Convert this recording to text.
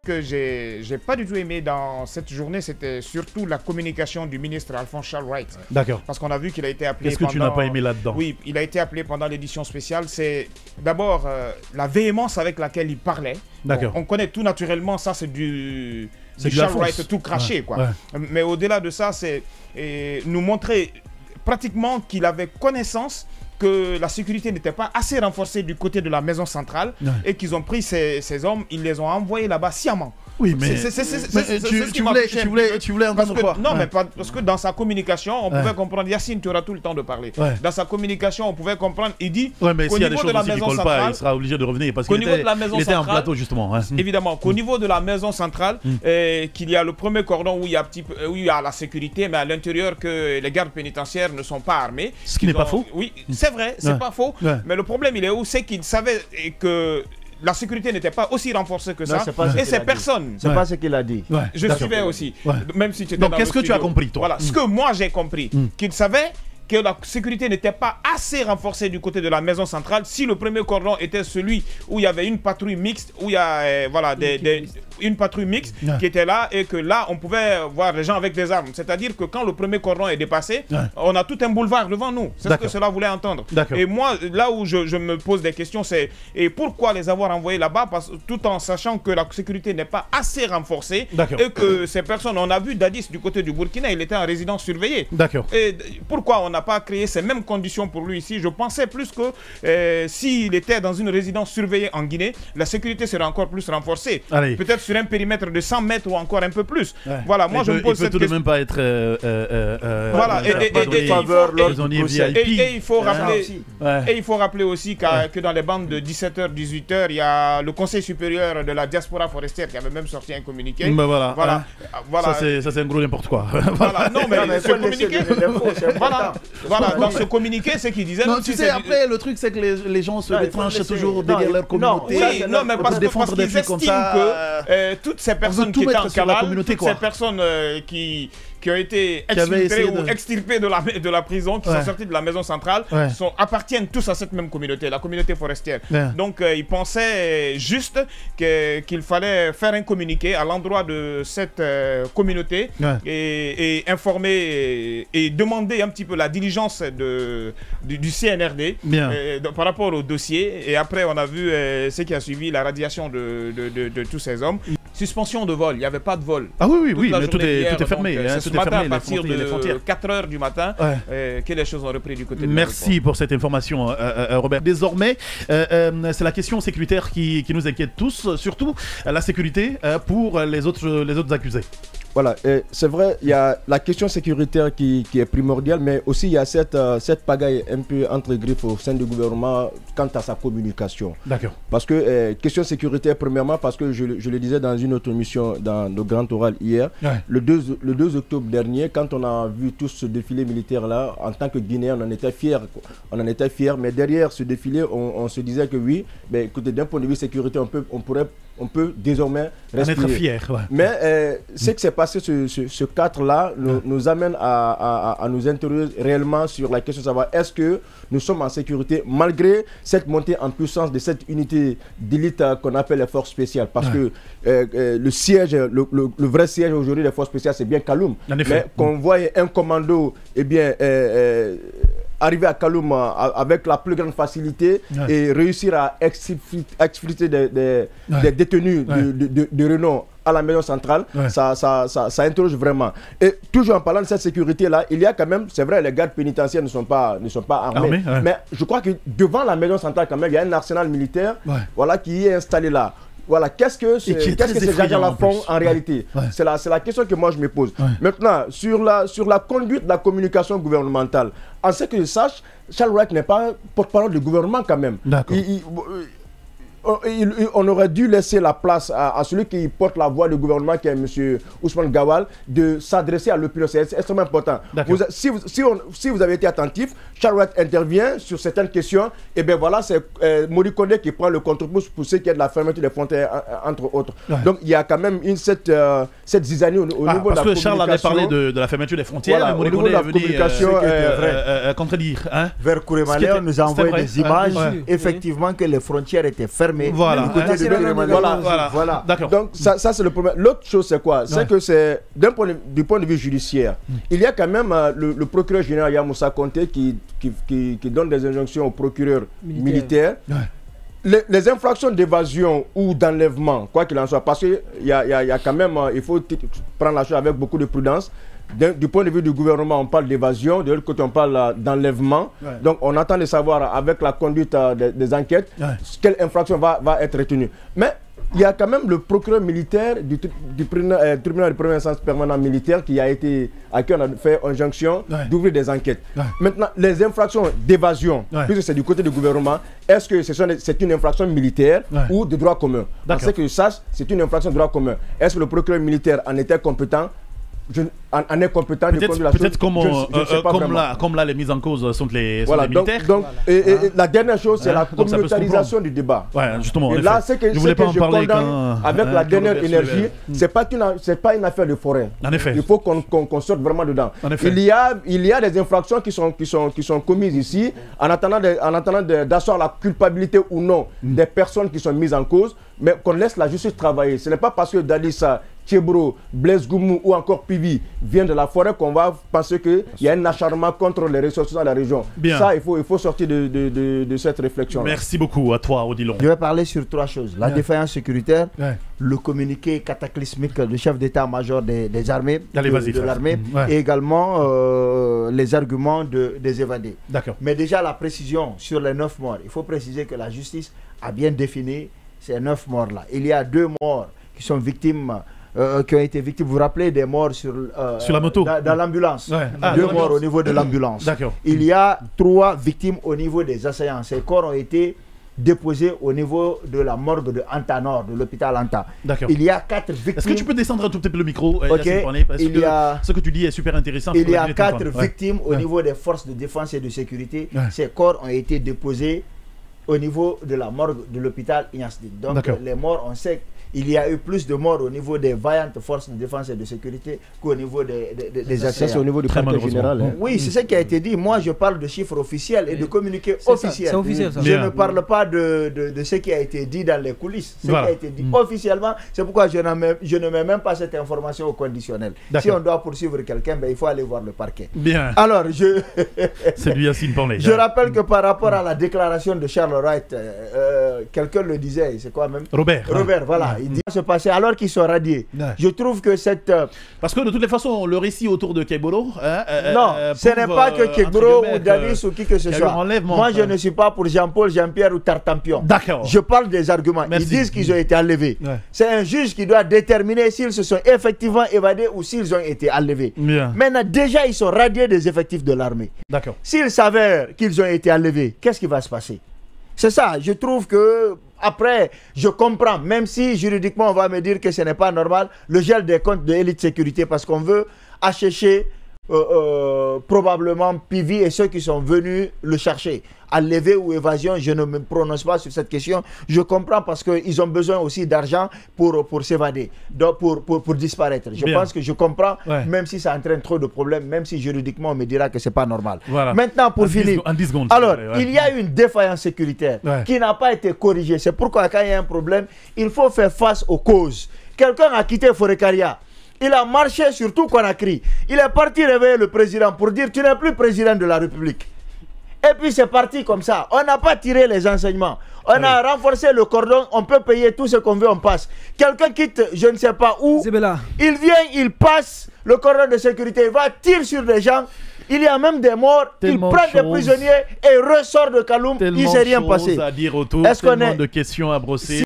Que j'ai pas du tout aimé dans cette journée, c'était surtout la communication du ministre Alphonse Charles Wright. D'accord. Parce qu'on a vu qu'il a été appelé. Qu'est-ce que tu n'as pas aimé là-dedans? Oui, il a été appelé pendant l'édition spéciale. C'est d'abord la véhémence avec laquelle il parlait. D'accord. On connaît tout naturellement, ça c'est du Charles Charles Wright tout craché, quoi. Ouais. Mais au-delà de ça, c'est nous montrer pratiquement qu'il avait connaissance que la sécurité n'était pas assez renforcée du côté de la maison centrale et qu'ils ont pris ces hommes, ils les ont envoyés là-bas sciemment. Oui, mais tu voulais entendre quoi? Non, mais parce que dans sa communication, on pouvait comprendre. Yacine, tu auras tout le temps de parler. Dans sa communication, on pouvait comprendre. Il dit mais s'il y a des choses aussi qui ne collent pas, il sera obligé de revenir parce qu'il était en plateau justement. Évidemment, qu'au niveau de la maison centrale, qu'il y a le premier cordon où il y a la sécurité, mais à l'intérieur que les gardes pénitentiaires ne sont pas armés. Ce qui n'est pas faux. Oui, c'est vrai, c'est pas faux. Mais le problème, il est où? C'est qu'il savait que la sécurité n'était pas aussi renforcée que ça. Et ces personnes. C'est pas ce qu'il a dit. Je suivais aussi. Même si tu étais Donc, qu'est-ce que tu as compris, toi? Voilà, ce que moi j'ai compris, qu'il savait que la sécurité n'était pas assez renforcée du côté de la maison centrale. Si le premier cordon était celui où il y avait une patrouille mixte, où il y a une patrouille mixte qui était là et que là on pouvait voir les gens avec des armes. C'est-à-dire que quand le premier cordon est dépassé, on a tout un boulevard devant nous. C'est ce que cela voulait entendre. Et moi, là où je me pose des questions, c'est pourquoi les avoir envoyés là-bas, tout en sachant que la sécurité n'est pas assez renforcée et que ces personnes, on a vu Dadis du côté du Burkina, il était en résidence surveillée. Et pourquoi on n'a pas créé ces mêmes conditions pour lui ici? Je pensais plus que s'il était dans une résidence surveillée en Guinée, la sécurité serait encore plus renforcée. Peut-être sur un périmètre de 100 mètres ou encore un peu plus. Voilà, moi je me pose cette question. Il peut tout de même pas être voilà, et il faut rappeler aussi que dans les bandes de 17h, 18h, il y a le Conseil supérieur de la diaspora forestière qui avait même sorti un communiqué. Voilà. Ça c'est un gros n'importe quoi. Voilà, non mais ce communiqué, voilà, dans ce communiqué, c'est qu'il disait... Non, tu sais, après, le truc, c'est que les gens se retranchent toujours derrière leur communauté. Non, mais parce qu'ils estiment que toutes ces personnes qui étaient en cavale, toutes ces personnes qui ont été exfiltrés ou extirpés de la prison, qui sont sortis de la maison centrale, appartiennent tous à cette même communauté, la communauté forestière. Donc, ils pensaient juste qu'il fallait faire un communiqué à l'endroit de cette communauté et informer et demander un petit peu la diligence du CNRD par rapport au dossier. Et après, on a vu ce qui a suivi, la radiation de tous ces hommes. Suspension de vol, il n'y avait pas de vol. Ah oui, mais tout est fermé. Ce matin, à partir de 4h du matin, que les choses ont repris du côté de Merci pour cette information, Robert. Désormais, c'est la question sécuritaire qui nous inquiète tous, surtout la sécurité pour les autres accusés. Voilà, c'est vrai, il y a la question sécuritaire qui est primordiale, mais aussi il y a cette pagaille un peu entre griffes au sein du gouvernement quant à sa communication. D'accord. Parce que, question sécuritaire, premièrement, parce que je le disais dans une autre émission, dans le Grand Oral hier, le 2 octobre dernier, quand on a vu tout ce défilé militaire-là, en tant que Guinéen, on en était fiers. Mais derrière ce défilé, on se disait que oui, mais écoutez, d'un point de vue sécurité, on peut désormais respirer. Être fier. Mais ce qui s'est passé, ce cadre-là, nous amène à nous interroger réellement sur la question de savoir est-ce que nous sommes en sécurité malgré cette montée en puissance de cette unité d'élite qu'on appelle les forces spéciales. Parce que le siège, le vrai siège aujourd'hui des forces spéciales, c'est bien Kaloum. Mais qu'on voit un commando, arriver à Kaloum avec la plus grande facilité et réussir à exfiltrer des détenus de renom à la maison centrale, ça interroge vraiment. Et toujours en parlant de cette sécurité-là, il y a quand même, c'est vrai, les gardes pénitentiaires ne sont pas armés, mais je crois que devant la maison centrale, quand même, il y a un arsenal militaire qui est installé là. Voilà, qu'est-ce que ces gens-là font en réalité? C'est la question que moi je me pose. Maintenant, sur la conduite de la communication gouvernementale, en ce que je sache, Charles Wright n'est pas porte-parole du gouvernement quand même. On aurait dû laisser la place à celui qui porte la voix du gouvernement, qui est M. Ousmane Gawal, de s'adresser à l'opinion. C'est extrêmement important. Si vous avez été attentif, Charles Wright intervient sur certaines questions, et bien voilà, c'est Mori Kondé qui prend le contre-pouce pour ce qui est de la fermeture des frontières, entre autres. Donc il y a quand même cette zizanie au niveau de la communication. Parce que Charles avait parlé de la fermeture des frontières, mais Mori Kondé est venu contredire. Vers Kourémalé, on nous a envoyé des images, effectivement, que les frontières étaient fermées. mais voilà. du côté de voilà. D'accord. Donc ça c'est le problème. L'autre chose c'est quoi? C'est que c'est du point de vue judiciaire, il y a quand même le procureur général Yamoussa Konté qui donne des injonctions au procureur militaire. Les infractions d'évasion ou d'enlèvement, quoi qu'il en soit, parce qu'il y a quand même, il faut prendre la chose avec beaucoup de prudence. Du point de vue du gouvernement, on parle d'évasion, de l'autre côté, on parle d'enlèvement. Donc, on attend de savoir, avec la conduite des enquêtes, quelle infraction va être retenue. Mais il y a quand même le procureur militaire du tribunal de première instance permanent militaire à qui on a fait injonction d'ouvrir des enquêtes. Maintenant, les infractions d'évasion, puisque c'est du côté du gouvernement, est-ce que c'est une infraction militaire ou de droit commun? Parce que je sache, c'est une infraction de droit commun. Est-ce que le procureur militaire en était compétent? En est compétent de conduire la chose. Peut-être comme là, les mises en cause sont les militaires. Donc, la dernière chose, c'est la communautarisation du débat. Justement. Et là, c'est que je condamne avec la dernière énergie, c'est pas une affaire de forêt. En effet. Il faut qu'on sorte vraiment dedans. Il y a des infractions qui sont commises ici, en attendant d'asseoir la culpabilité ou non des personnes qui sont mises en cause, mais qu'on laisse la justice travailler. Ce n'est pas parce que Dalissa, Tchebro, Blaise Goumou ou encore Pivi viennent de la forêt qu'on va penser qu'il y a un acharnement contre les ressources dans la région. Bien. Ça, il faut sortir de cette réflexion. Merci beaucoup à toi, Odilon. Je vais parler sur trois choses. La défaillance sécuritaire, le communiqué cataclysmique du chef d'état-major des armées, de l'armée, et également les arguments des évadés. D'accord. Mais déjà, la précision sur les 9 morts. Il faut préciser que la justice a bien défini ces 9 morts-là. Il y a 2 morts qui sont victimes. Qui ont été victimes, vous vous rappelez des morts sur la moto, dans l'ambulance. 2 morts au niveau de l'ambulance. Il y a 3 victimes au niveau des assaillants. Ces corps ont été déposés au niveau de la morgue de Anta Nord, de l'hôpital Anta. Il y a 4 victimes. Est-ce que tu peux descendre un tout petit peu le micro? Ce que tu dis est super intéressant. Il y a 4 victimes au niveau des forces de défense et de sécurité. Ces corps ont été déposés au niveau de la morgue de l'hôpital Ignasdi. Donc les morts, on sait il y a eu plus de morts au niveau des vaillantes forces de défense et de sécurité qu'au niveau des assaillants. C'est au niveau du parquet général. Oui, c'est ce qui a été dit. Moi, je parle de chiffres officiels et de communiqués officiels. C'est officiel, ça. Je ne parle pas de ce qui a été dit dans les coulisses. Ce qui a été dit officiellement, c'est pourquoi je ne mets même pas cette information au conditionnel. Si on doit poursuivre quelqu'un, il faut aller voir le parquet. Bien. Alors, c'est lui, Yacine Panlé. Je rappelle que par rapport à la déclaration de Charles Wright, quelqu'un le disait, c'est quoi même? Robert, voilà. Il dit se passer alors qu'ils sont radiés. Je trouve que cette... Parce que de toutes les façons, le récit autour de Kebolo... non, ce n'est pas que Kebolo ou Davis ou qui que ce soit. Moi, je ne suis pas pour Jean-Paul, Jean-Pierre ou Tartampion. D'accord. Je parle des arguments. Ils disent qu'ils ont été enlevés. C'est un juge qui doit déterminer s'ils se sont effectivement évadés ou s'ils ont été enlevés. Maintenant, déjà, ils sont radiés des effectifs de l'armée. D'accord. S'il s'avère qu'ils ont été enlevés, qu'est-ce qui va se passer? C'est ça, je trouve que après, je comprends, même si juridiquement on va me dire que ce n'est pas normal, le gel des comptes de l'élite sécurité parce qu'on veut acheter probablement Pivi et ceux qui sont venus le chercher. Enlever ou évasion, je ne me prononce pas sur cette question. Je comprends parce qu'ils ont besoin aussi d'argent pour s'évader, pour disparaître. Je pense que je comprends, même si ça entraîne trop de problèmes, même si juridiquement on me dira que ce n'est pas normal. Maintenant, pour finir, alors, il y a une défaillance sécuritaire qui n'a pas été corrigée. C'est pourquoi quand il y a un problème, il faut faire face aux causes. Quelqu'un a quitté Forécaria. Il a marché sur tout Conakry. Il est parti réveiller le président pour dire tu n'es plus président de la République. Et puis c'est parti comme ça. On n'a pas tiré les enseignements. On a renforcé le cordon. On peut payer tout ce qu'on veut, on passe. Quelqu'un quitte, je ne sais pas où. Il vient, il passe le cordon de sécurité. Il va tirer sur des gens. Il y a même des morts. Il prend des prisonniers et ressort de Kaloum. Il ne s'est rien passé. Est-ce qu'on a de questions à brosser?